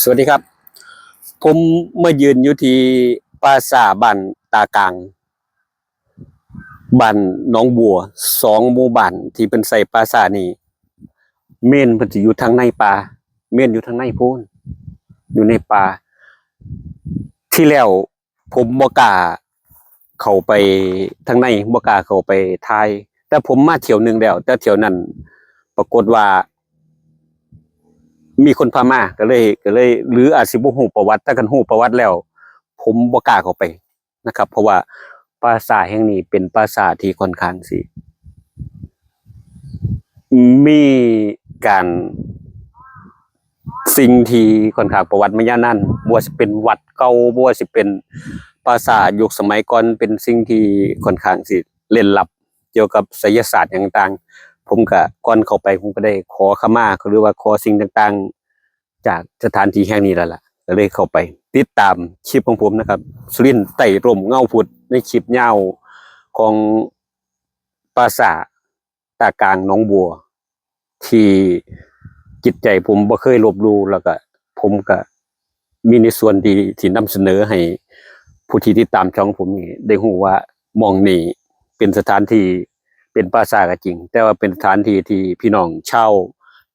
สวัสดีครับผมมายืนอยู่ที่ปราสาทบ้านตากลางบ้านหนองบัว2 หมู่บ้านที่เป็นใส่ปราสาทนี้เมนเพิ่นสิอยู่ทางในป่าเมนอยู่ทางในโพ้นอยู่ในป่าที่แล้วผมบ่กล้าเข้าไปทางในบ่กล้าเข้าไปถ่ายแต่ผมมาเที่ยวหนึงแล้วแต่เที่ยวนั้นปรากฏว่ามีคนพามาก็เลยหรืออาจสิบ่ฮู้ประวัติแต่คันฮู้ประวัติแล้วผมบ่กล้าเข้าไปนะครับเพราะว่าปราสาทแห่งนี้เป็นปราสาทที่ค่อนข้างสิมีการสิ่งที่ค่อนข้างประวัติมายาวนานบ่ว่าสิเป็นวัดเก่าบ่ว่าสิเป็นปราสาทยุคสมัยก่อนเป็นสิ่งที่ค่อนข้างสิลึกลับเกี่ยวกับไสยศาสตร์หยังต่างๆผมก็ก่อนเข้าไปผมก็ได้ขอขมาหรือว่าขอสิ่งต่างๆจากสถานที่แห่งนี้แล้วล่ะก็เลยเข้าไปติดตามคลิปของผมนะครับสุรินทร์ไต่ร่มเงาพุทธในคลิปยาวของปราสาทตากลางหนองบัวที่จิตใจผมบ่เคยลบหลู่แล้วก็ผมก็มีในส่วนที่นำเสนอให้ผู้ที่ติดตามช่องผมนี่ได้รู้ว่าหม้องนี้เป็นสถานที่เป็นปราสาทก็จริงแต่ว่าเป็นสถานที่ที่พี่น้องชาว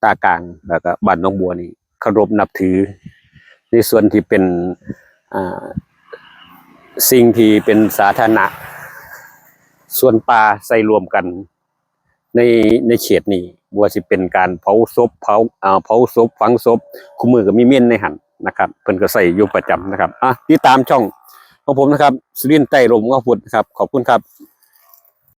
ตากลางแล้วก็บ้านหนองบัวนี่เคารพนับถือในส่วนที่เป็นอ่าสิ่งที่เป็นสาธารณะส่วนป่าใส่รวมกันในเขตนี้บ่ว่าสิเป็นการเผาศพเผาศพฝังศพคุมื้อก็มีเม่นในหันนะครับเพิ่นก็ใส่อยู่ประจำนะครับติดตามช่องของผมนะครับสุรินทร์ไต่ร่มเงาพุทธครับขอบคุณครับ